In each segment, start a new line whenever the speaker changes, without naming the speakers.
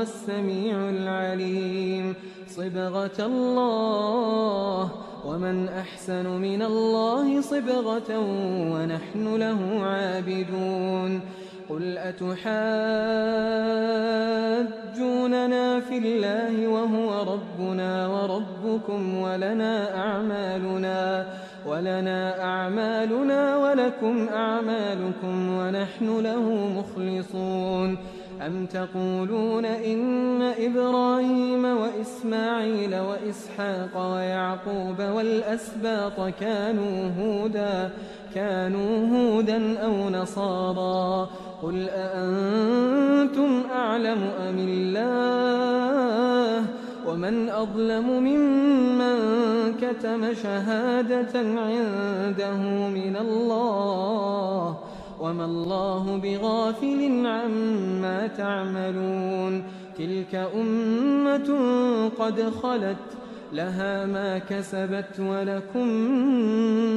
وهو السميع العليم. صبغة الله، ومن أحسن من الله صبغة ونحن له عابدون. قل أتحاجوننا في الله وهو ربنا وربكم ولنا أعمالنا ولكم أعمالكم ونحن له مخلصون. أم تقولون إن إبراهيم وإسماعيل وإسحاق ويعقوب والأسباط كانوا هودا أو نصارى؟ قل أأنتم أعلم أم الله؟ ومن أظلم ممن كتم شهادة عنده من الله، وما الله بغافل عما تعملون. تلك أمة قد خلت، لها ما كسبت ولكم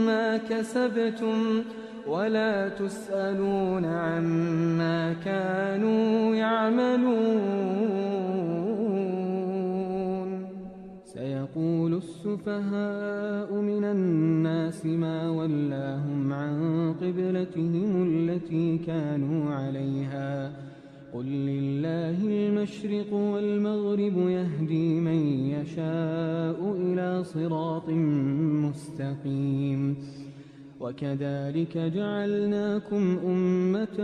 ما كسبتم، ولا تسألون عما كانوا يعملون. سيقول السفهاء من الناس ما ولاهم عن قبلتهم التي كانوا عليها، قل لله المشرق والمغرب يهدي من يشاء إلى صراط مستقيم. وكذلك جعلناكم أمة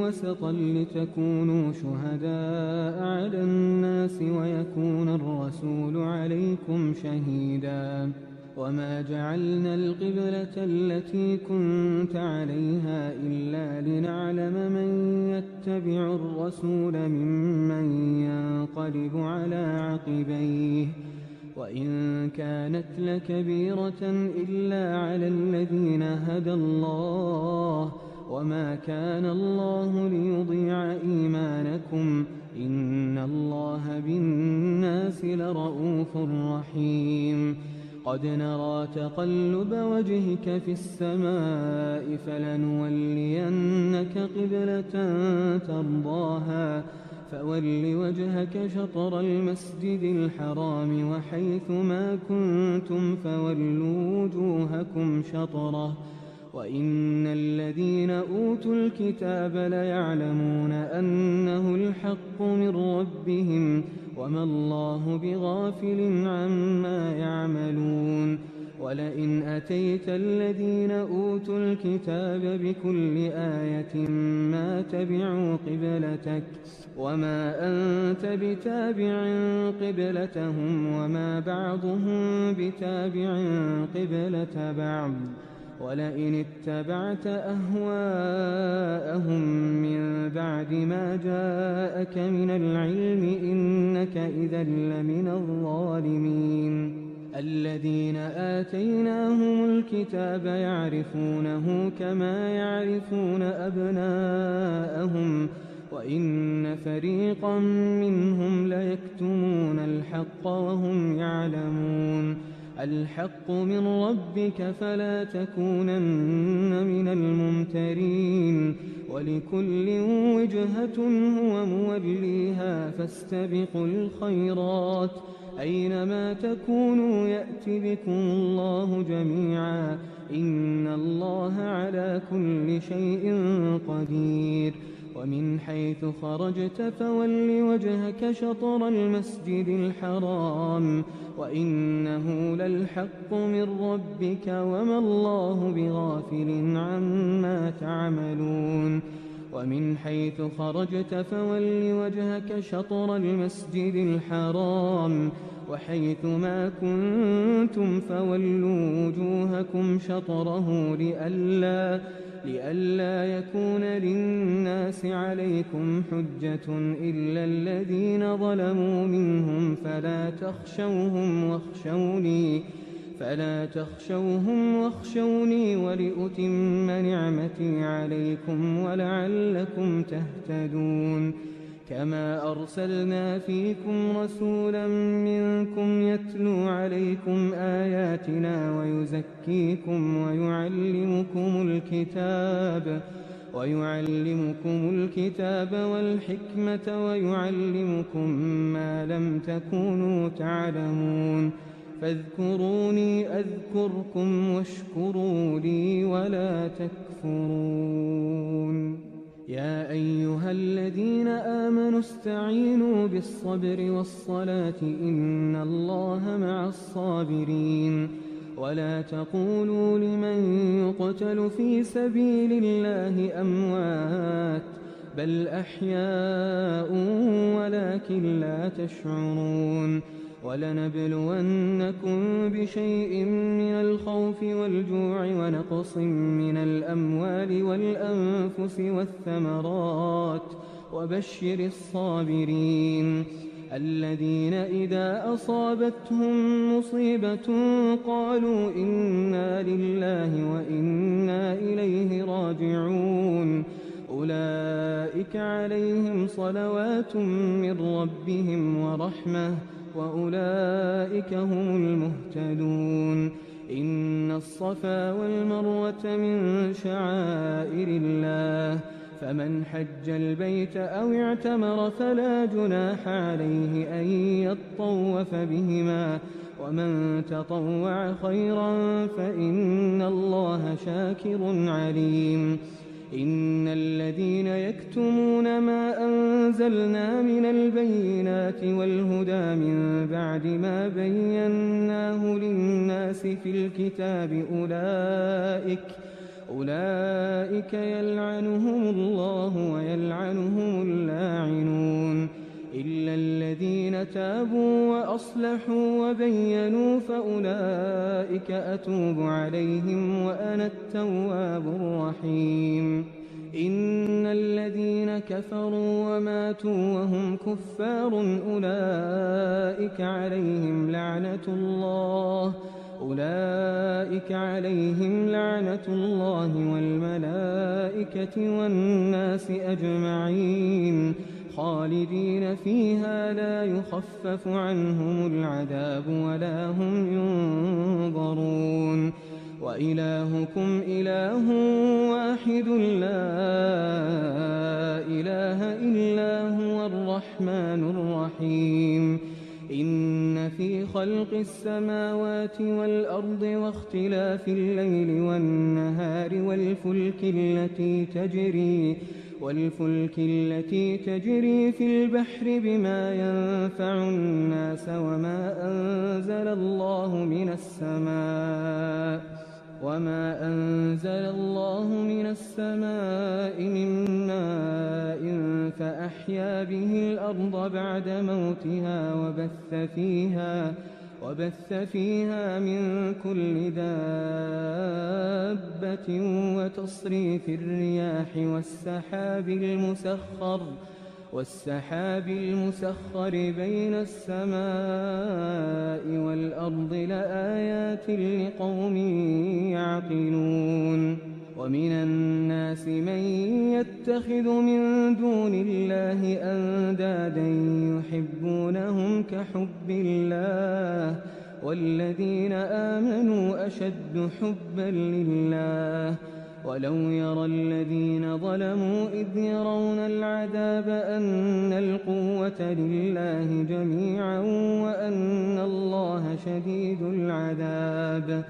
وسطا لتكونوا شهداء على الناس ويكون الرسول عليكم شهيدا. وما جعلنا القبلة التي كنت عليها إلا لنعلم من يتبع الرسول ممن ينقلب على عقبيه، وإن كانت لكبيرة إلا على الذين هدى الله، وما كان الله ليضيع إيمانكم، إن الله بالناس لرءوف رحيم. قد نرى تقلب وجهك في السماء فلنولينك قبلة ترضاها، فول وجهك شطر المسجد الحرام وحيث ما كنتم فولوا وجوهكم شطره، وإن الذين أوتوا الكتاب ليعلمون أنه الحق من ربهم، وما الله بغافل عما يعملون. ولئن أتيت الذين أوتوا الكتاب بكل آية ما تبعوا قبلتك، وما أنت بتابع قبلتهم وما بعضهم بتابع قبلة بعض. ولئن اتبعت أهواءهم من بعد ما جاءك من العلم إنك إذا لمن الظالمين. الذين آتيناهم الكتاب يعرفونه كما يعرفون أبناءهم، وإن فريقا منهم ليكتمون الحق وهم يعلمون. الحق من ربك فلا تكونن من الممترين، ولكل وجهة هو موليها فاستبقوا الخيرات، أينما تكونوا يأت بكم الله جميعا، إن الله على كل شيء قدير. ومن حيث خرجت فول وجهك شطر المسجد الحرام، وإنه للحق من ربك، وما الله بغافل عما تعملون. ومن حيث خرجت فول وجهك شطر المسجد الحرام، وحيث ما كنتم فولوا وجوهكم شطره لئلا يكون للناس عليكم حجة إلا الذين ظلموا منهم، فلا تخشوهم واخشوني ولأتم نعمتي عليكم ولعلكم تهتدون. كما أرسلنا فيكم رسولا منكم يتلو عليكم آياتنا ويزكيكم ويعلمكم الكتاب والحكمة ويعلمكم ما لم تكونوا تعلمون فاذكروني أذكركم واشكروا لي ولا تكفرون يا أيها الذين آمنوا استعينوا بالصبر والصلاة إن الله مع الصابرين ولا تقولوا لمن يقتل في سبيل الله أموات بل أحياء ولكن لا تشعرون ولنبلونكم بشيء من الخوف والجوع ونقص من الأموال والأنفس والثمرات وبشر الصابرين الذين إذا أصابتهم مصيبة قالوا إنا لله وإنا إليه راجعون أولئك عليهم صلوات من ربهم ورحمة وأولئك هم المهتدون إن الصفا والمروة من شعائر الله فمن حج البيت أو اعتمر فلا جناح عليه أن يطوف بهما ومن تطوع خيرا فإن الله شاكر عليم إن الذين يكتمون ما أنزلنا من البينات والهدى من بعد ما بيناه للناس في الكتاب أولئك يلعنهم الله ويلعنهم اللاعنون إلا الذين تابوا وأصلحوا وبينوا فأولئك أتوب عليهم وأنا التواب الرحيم إن الذين كفروا وماتوا وهم كفار أولئك عليهم لعنة الله والملائكة والناس أجمعين خالدين فيها لا يخفف عنهم العذاب ولا هم ينظرون وإلهكم إله واحد لا إله إلا هو الرحمن الرحيم إن في خلق السماوات والأرض واختلاف الليل والنهار والفلك التي تجري في البحر بما ينفع الناس وما أنزل الله من السماء من ماء فأحيا به الأرض بعد موتها وبث فيها من كل دابة وتصريف الرياح والسحاب المسخر بين السماء والأرض لآيات لقوم يعقلون ومن الناس من يتخذ من دون الله أندادا يحبونهم كحب الله والذين آمنوا أشد حبا لله ولو يرى الذين ظلموا إذ يرون العذاب أن القوة لله جميعا وأن الله شديد العذاب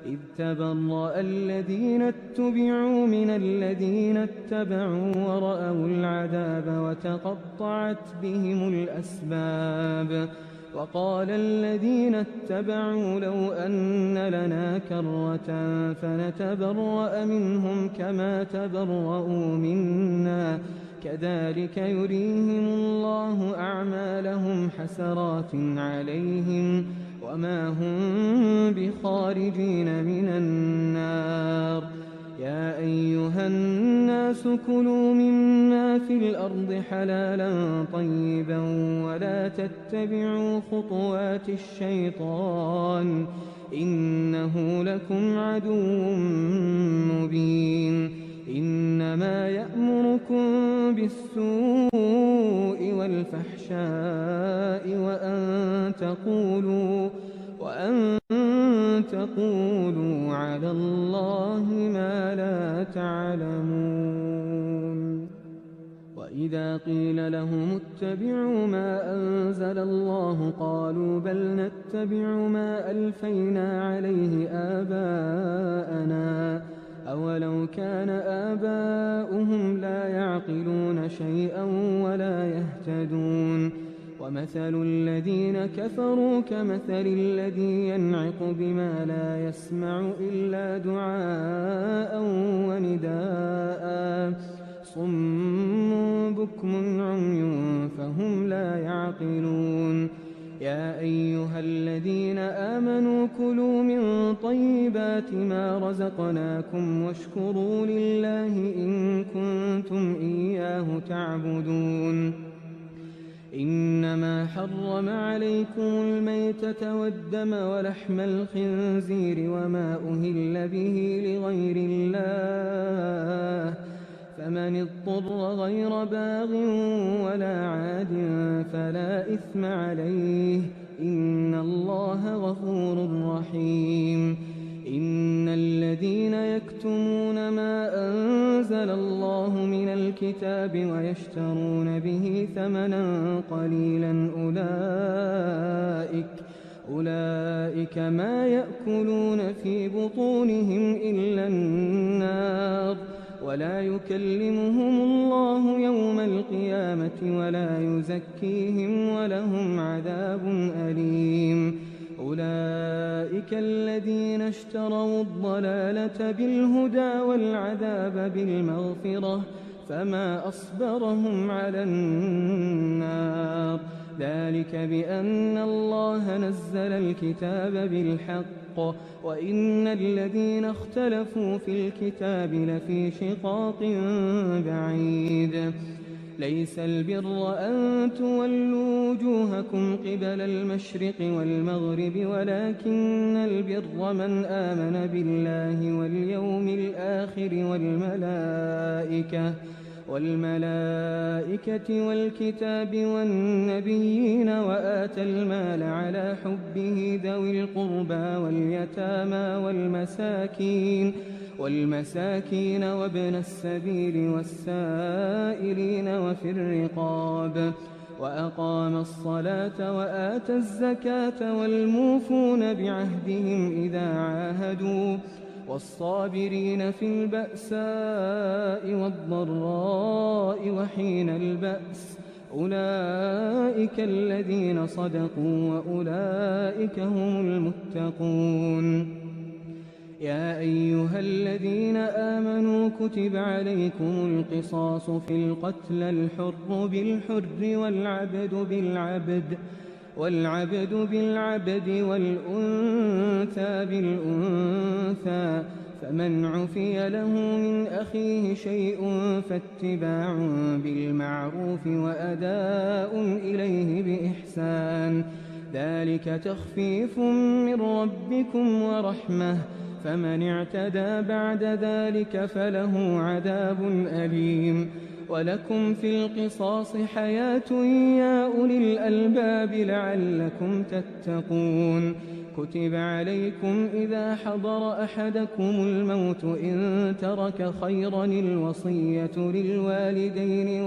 إذ تبرأ الذين اتبعوا من الذين اتبعوا ورأوا العذاب وتقطعت بهم الأسباب وقال الذين اتبعوا لو أن لنا كرة فنتبرأ منهم كما تبرؤوا منا كذلك يريهم الله أعمالهم حسرات عليهم وما هم بخارجين من النار يا أيها الناس كلوا مما في الأرض حلالا طيبا ولا تتبعوا خطوات الشيطان إنه لكم عدو مبين إنما يأمركم بالسوء والفحشاء وأن تقولوا على الله ما لا تعلمون وإذا قيل لهم اتبعوا ما أنزل الله قالوا بل نتبع ما ألفينا عليه آباءنا أولو كان آباؤهم لا يعقلون شيئا ولا يهتدون ومثل الذين كفروا كمثل الذي ينعق بما لا يسمع إلا دعاء ونداء صم بكم عمي فهم لا يعقلون يا أيها الذين آمنوا كلوا من طيبات ما رزقناكم واشكروا لله إن كنتم إياه تعبدون إنما حرم عليكم الميتة والدم ولحم الخنزير وما أهل به لغير الله فمن اضطر غير باغ ولا عاد فلا إثم عليه إن الله غفور رحيم إن الذين يكتمون ما أنزل الله من الكتاب ويشترون به ثمنا قليلا أولئك ما يأكلون في بطونهم إلا النار ولا يكلمهم الله يوم القيامة ولا يزكيهم ولهم عذاب أليم أولئك الذين اشتروا الضلالة بالهدى والعذاب بالمغفرة فما أصبرهم على النار ذلك بأن الله نزل الكتاب بالحق وإن الذين اختلفوا في الكتاب لفي شقاق بعيد ليس البر أن تولوا وجوهكم قبل المشرق والمغرب ولكن البر من آمن بالله واليوم الآخر والملائكة والكتاب والنبيين وآتى المال على حبه ذوي القربى واليتامى والمساكين وابن السبيل والسائلين وفي الرقاب وأقام الصلاة وآتى الزكاة والموفون بعهدهم إذا عاهدوا والصابرين في البأساء والضراء وحين البأس أولئك الذين صدقوا وأولئك هم المتقون يا أيها الذين آمنوا كتب عليكم القصاص في القتل الحر بالحر والعبد بالعبد والأنثى بالأنثى فمن عفي له من أخيه شيء فاتباع بالمعروف وأداء إليه بإحسان ذلك تخفيف من ربكم ورحمة فمن اعتدى بعد ذلك فله عذاب أليم ولكم في القصاص حياة يا أولي الألباب لعلكم تتقون كتب عليكم إذا حضر أحدكم الموت إن ترك خيرا الوصية للوالدين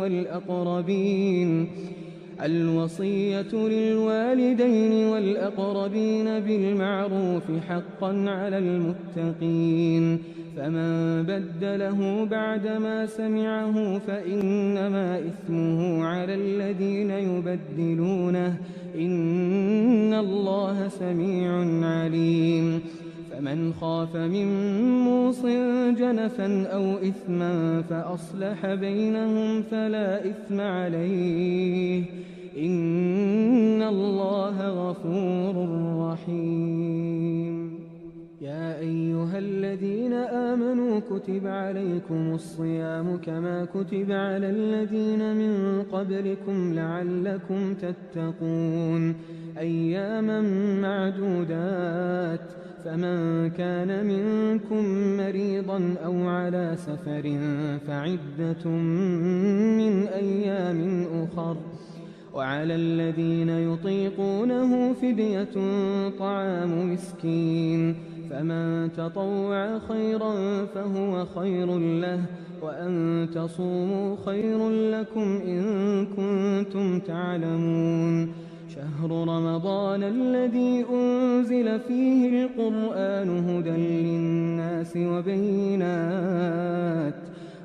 والأقربين بالمعروف حقا على المتقين فمن بدله بعدما سمعه فإنما إثمه على الذين يبدلونه إن الله سميع عليم فمن خاف من موص جنفا أو إثما فأصلح بينهم فلا إثم عليه إن الله غفور رحيم يا أيها الذين آمنوا كتب عليكم الصيام كما كتب على الذين من قبلكم لعلكم تتقون أياما معدودات فمن كان منكم مريضا أو على سفر فعدة من أيام أخر وعلى الذين يطيقونه فدية طعام مسكين فمن تطوع خيرا فهو خير له وأن تصوموا خير لكم إن كنتم تعلمون. شهر رمضان الذي أنزل فيه القرآن هدى للناس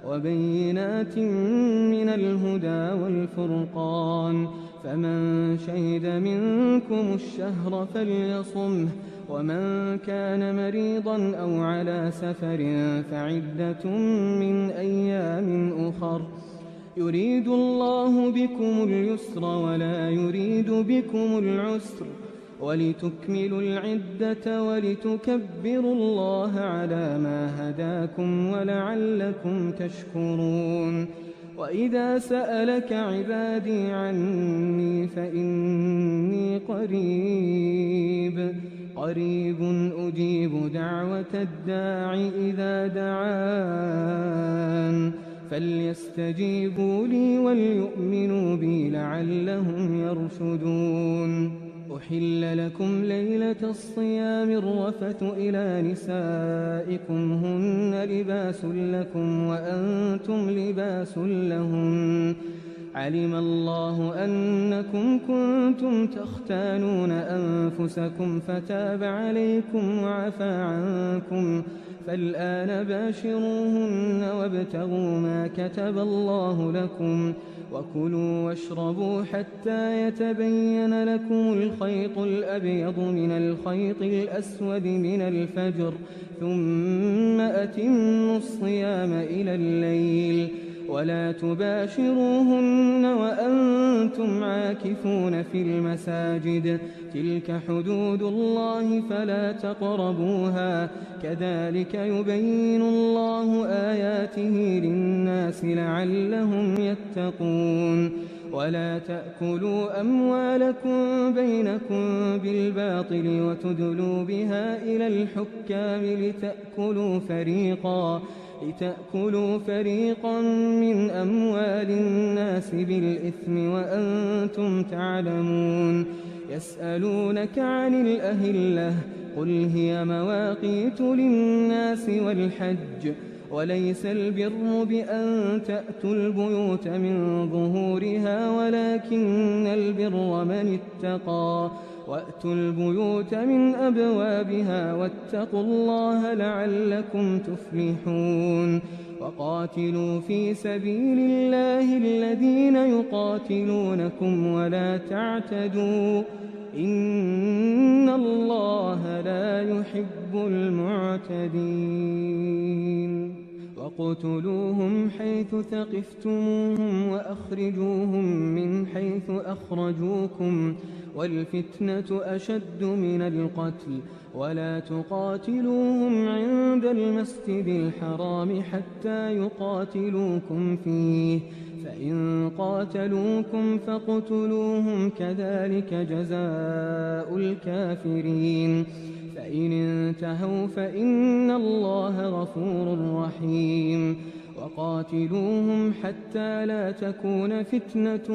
وبينات من الهدى والفرقان، فمن شهد منكم الشهر فليصمه، ومن كان مريضا أو على سفر فعدة من أيام أخر، يريد الله بكم اليسر ولا يريد بكم العسر، ولتكملوا العدة ولتكبروا الله على ما هداكم ولعلكم تشكرون. وإذا سألك عبادي عني فإني قريب أجيب دعوة الداع إذا دعان، فليستجيبوا لي وليؤمنوا بي لعلهم يرشدون. أحل لكم ليلة الصيام الرفث إلى نسائكم هن لباس لكم وأنتم لباس لهن، علم الله أنكم كنتم تختانون أنفسكم فتاب عليكم وعفى عنكم، فالآن باشروهن وابتغوا ما كتب الله لكم، وكلوا واشربوا حتى يتبين لكم الخيط الأبيض من الخيط الأسود من الفجر، ثم أتموا الصيام إلى الليل، ولا تباشروهن وأنتم عاكفون في المساجد، تلك حدود الله فلا تقربوها، كذلك يبين الله آياته للناس لعلهم يتقون. ولا تأكلوا أموالكم بينكم بالباطل وتدلوا بها إلى الحكام لتأكلوا فريقا من أموال الناس بالإثم وأنتم تعلمون. يسألونك عن الأهلة قل هي مواقيت للناس والحج، وليس البر بأن تأتوا البيوت من ظهورها ولكن البر من اتقى، وأتوا البيوت من أبوابها واتقوا الله لعلكم تفلحون. وقاتلوا في سبيل الله الذين يقاتلونكم ولا تعتدوا إن الله لا يحب المعتدين. وَاقْتُلُوهُمْ حَيْثُ ثَقِفْتُمُوهُمْ وَأَخْرِجُوهُمْ مِنْ حَيْثُ أَخْرَجُوكُمْ وَالْفِتْنَةُ أَشَدُّ مِنَ الْقَتْلِ وَلَا تُقَاتِلُوهُمْ عِندَ الْمَسْجِدِ الْحَرَامِ حَتَّى يُقَاتِلُوكُمْ فِيهِ فَإِنْ قَاتَلُوكُمْ فَاقْتُلُوهُمْ كَذَلِكَ جَزَاءُ الْكَافِرِينَ فَإِنِ انْتَهَوْا فَإِنَّ اللَّهَ غَفُورٌ رَحِيمٌ وَقَاتِلُوهُمْ حَتَّى لَا تَكُونَ فِتْنَةٌ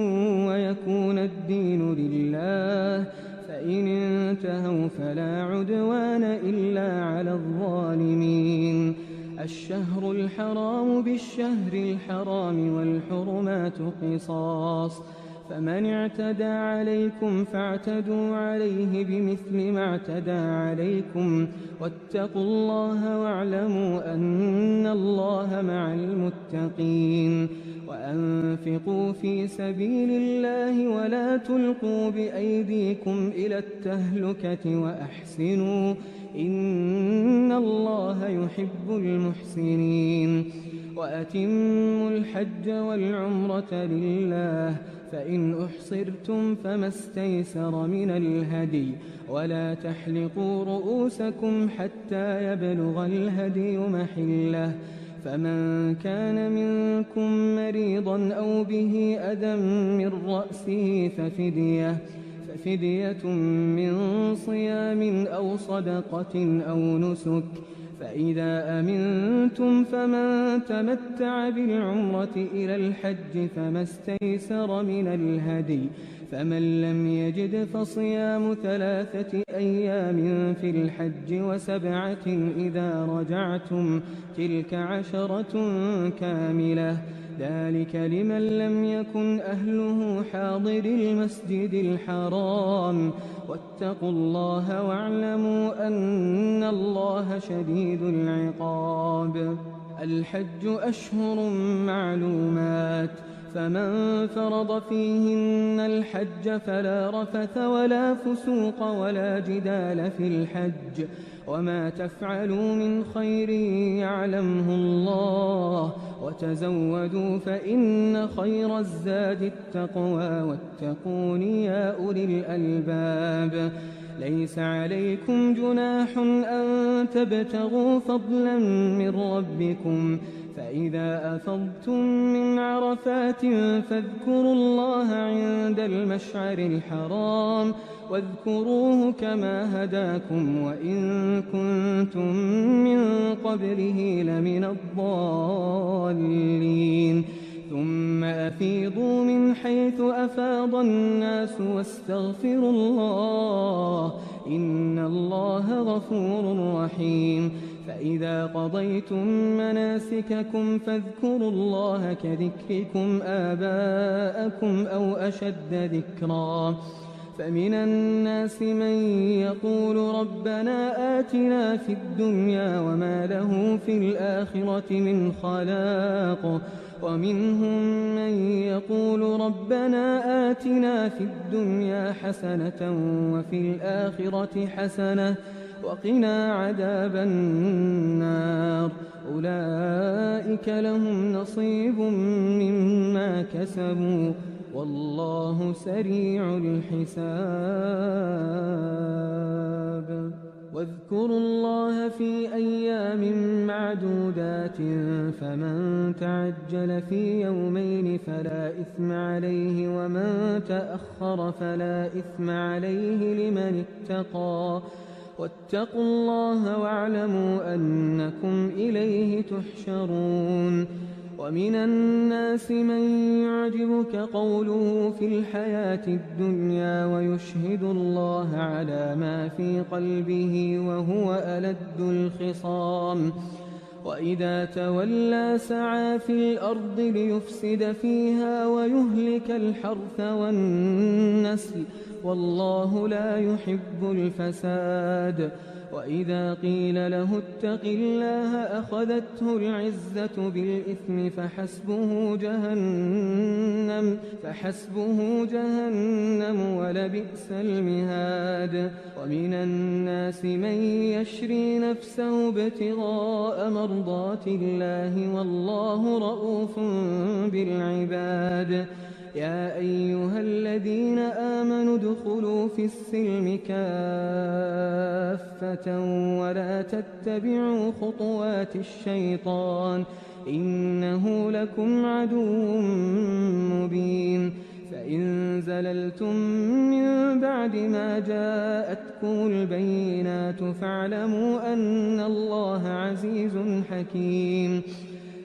وَيَكُونَ الدِّينُ لِلَّهِ فَإِنِ انْتَهَوْا فَلَا عُدْوَانَ إِلَّا عَلَى الظَّالِمِينَ الشهر الحرام بالشهر الحرام والحرمات قصاص فمن اعتدى عليكم فاعتدوا عليه بمثل ما اعتدى عليكم واتقوا الله واعلموا أن الله مع المتقين وأنفقوا في سبيل الله ولا تلقوا بأيديكم إلى التهلكة وأحسنوا إن الله يحب المحسنين وأتموا الحج والعمرة لله فإن أحصرتم فما استيسر من الهدي ولا تحلقوا رؤوسكم حتى يبلغ الهدي محله فمن كان منكم مريضا أو به أذى من رأسه ففدية من صيام أو صدقة أو نسك فإذا أمنتم فمن تمتع بالعمرة إلى الحج فما استيسر من الهدي فمن لم يجد فصيام 3 أيام في الحج و7 إذا رجعتم تلك 10 كاملة ذلك لمن لم يكن أهله حاضر المسجد الحرام واتقوا الله واعلموا أن الله شديد العقاب. الحج أشهر معلومات فمن فرض فيهن الحج فلا رفث ولا فسوق ولا جدال في الحج وما تفعلوا من خير يعلمه الله وتزودوا فإن خير الزاد التقوى واتقون يا أولي الألباب. ليس عليكم جناح أن تبتغوا فضلا من ربكم فإذا أفضتم من عرفات فاذكروا الله عند المشعر الحرام واذكروه كما هداكم وإن كنتم من قبله لمن الضالين. ثم أفيضوا من حيث أفاض الناس واستغفروا الله إن الله غفور رحيم. فإذا قضيتم مناسككم فاذكروا الله كذكركم آباءكم أو أشد ذكرا. فمن الناس من يقول ربنا آتنا في الدنيا وما له في الآخرة من خلاق ومنهم من يقول ربنا آتنا في الدنيا حسنة وفي الآخرة حسنة وقنا عذاب النار. أولئك لهم نصيب مما كسبوا والله سريع الحساب. واذكروا الله في أيام معدودات فمن تعجل في يومين فلا إثم عليه ومن تأخر فلا إثم عليه لمن اتقى واتقوا الله واعلموا أنكم إليه تحشرون. ومن الناس من يعجبك قوله في الحياة الدنيا ويشهد الله على ما في قلبه وهو ألد الخصام وإذا تولى سعى في الأرض ليفسد فيها ويهلك الحرث والنسل والله لا يحب الفساد. وإذا قيل له اتق الله أخذته العزة بالإثم فحسبه جهنم ولبئس المهاد. ومن الناس من يشري نفسه ابتغاء مرضات الله والله رؤوف بالعباد. يا أيها الذين آمنوا ادخلوا في السلم كافة ولا تتبعوا خطوات الشيطان إنه لكم عدو مبين. فإن زللتم من بعد ما جاءتكم البينات فاعلموا أن الله عزيز حكيم.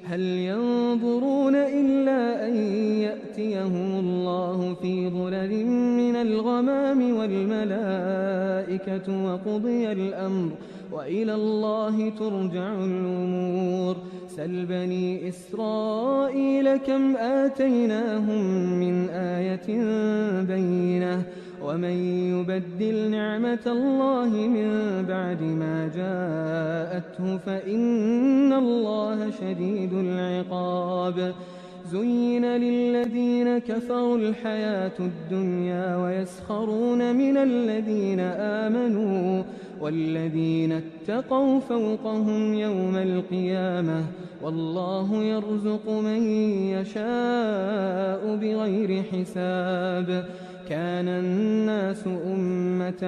هل ينظرون إلا أن يأتيهم الله في ظلل من الغمام والملائكة وقضي الأمر وإلى الله ترجع الأمور. سل بني إسرائيل كم آتيناهم من آية بينة ومن يبدل نعمة الله من بعد ما جاءته فإن الله شديد العقاب. زين للذين كفروا الحياة الدنيا ويسخرون من الذين آمنوا والذين اتقوا فوقهم يوم القيامة والله يرزق من يشاء بغير حساب. كان الناس أمة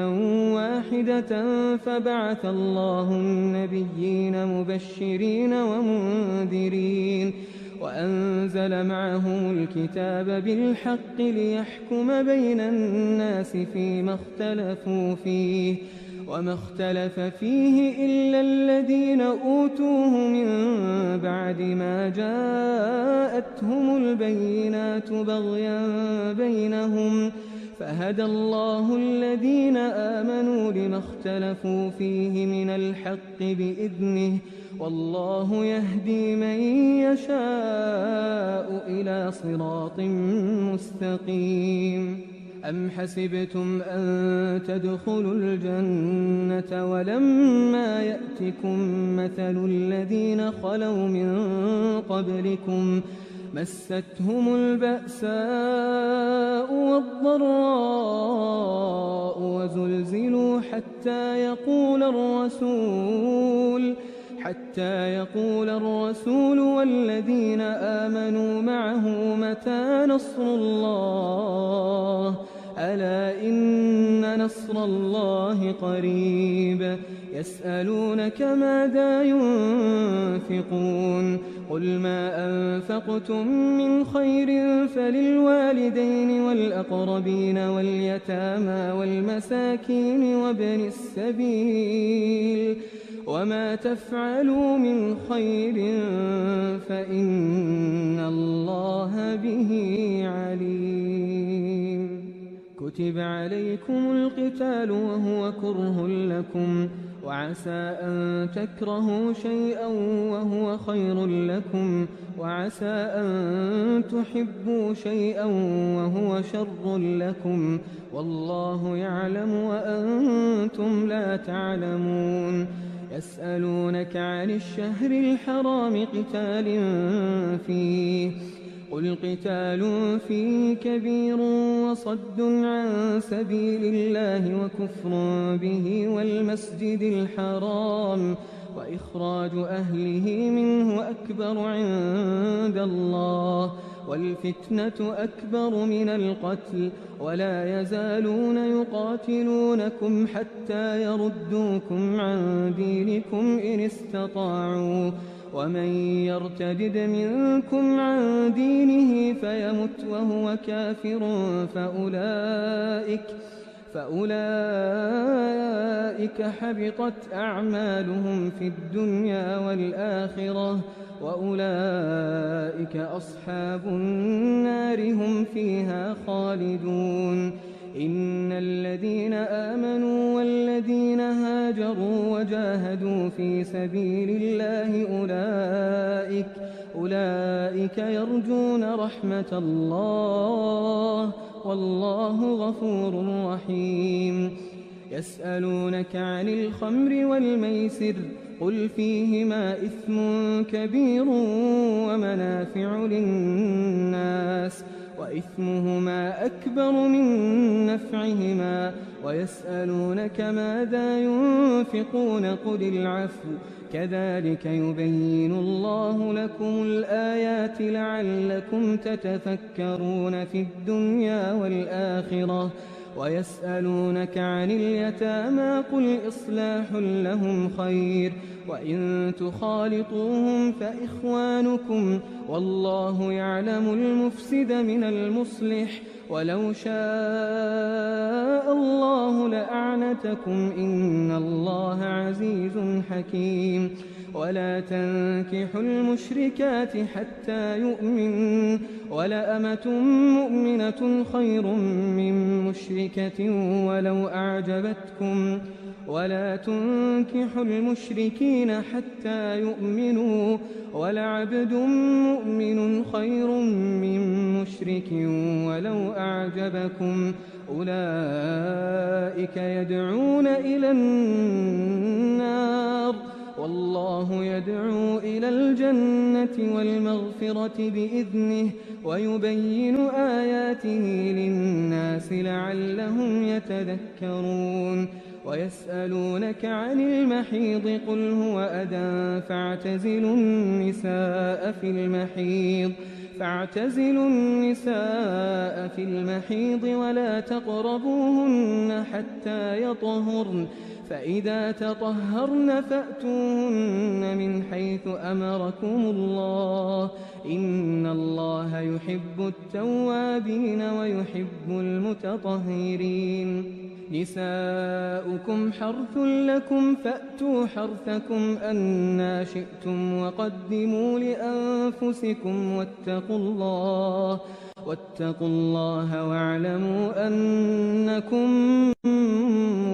واحدة فبعث الله النبيين مبشرين ومنذرين وأنزل معهم الكتاب بالحق ليحكم بين الناس فيما اختلفوا فيه وما اختلف فيه إلا الذين أوتوه من بعد ما جاءتهم البينات بغيا بينهم فهدى الله الذين آمنوا لما اختلفوا فيه من الحق بإذنه والله يهدي من يشاء إلى صراط مستقيم أم حسبتم أن تدخلوا الجنة ولما يأتكم مثل الذين خلوا من قبلكم مستهم البأساء والضراء وزلزلوا حتى يقول الرسول والذين آمنوا معه متى نصر الله ألا إن نصر الله قريب يسألونك ماذا ينفقون قل ما أنفقتم من خير فللوالدين والأقربين واليتامى والمساكين وابن السبيل وما تفعلوا من خير فإن الله به عليم كتب عليكم القتال وهو كره لكم وعسى أن تكرهوا شيئا وهو خير لكم وعسى أن تحبوا شيئا وهو شر لكم والله يعلم وأنتم لا تعلمون يسألونك عن الشهر الحرام قتال فيه قل قتال فيه كبير وصد عن سبيل الله وكفر به والمسجد الحرام وإخراج أهله منه أكبر عند الله والفتنة أكبر من القتل ولا يزالون يقاتلونكم حتى يردوكم عن دينكم إن استطاعوا ومن يرتدد منكم عن دينه فيمت وهو كافر فأولئك حبطت أعمالهم في الدنيا والآخرة وأولئك أصحاب النار هم فيها خالدون إن الذين آمنوا والذين هاجروا وجاهدوا في سبيل الله أولئك يرجون رحمة الله والله غفور رحيم يسألونك عن الخمر والميسر قل فيهما إثم كبير ومنافع للناس وإثمهما أكبر من نفعهما ويسألونك ماذا ينفقون قل العفو كذلك يبين الله لكم الآيات لعلكم تتفكرون في الدنيا والآخرة ويسألونك عن اليتامى قل إصلاح لهم خير وإن تخالطوهم فإخوانكم والله يعلم المفسد من المصلح ولو شاء الله لأعنتكم إن الله عزيز حكيم ولا تنكحوا المشركات حتى يؤمنوا ولأمة مؤمنة خير من مشركة ولو أعجبتكم ولا تنكحوا المشركين حتى يؤمنوا ولعبد مؤمن خير من مشرك ولو أعجبكم أولئك يدعون إلى النار والله يدعو إلى الجنة والمغفرة بإذنه ويبين آياته للناس لعلهم يتذكرون ويسألونك عن المحيض قل هو أذى فاعتزلوا النساء في المحيض ولا تقربوهن حتى يطهرن فإذا تطهرن فأتوهن من حيث أمركم الله إن الله يحب التوابين ويحب المتطهرين نساؤكم حرث لكم فأتوا حرثكم أنى شئتم وقدموا لأنفسكم واتقوا الله واعلموا أنكم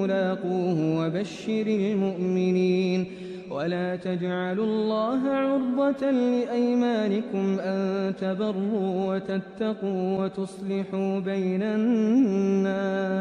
ملاقوه وبشر المؤمنين ولا تجعلوا الله عرضة لأيمانكم أن تبروا وتتقوا وتصلحوا بين الناس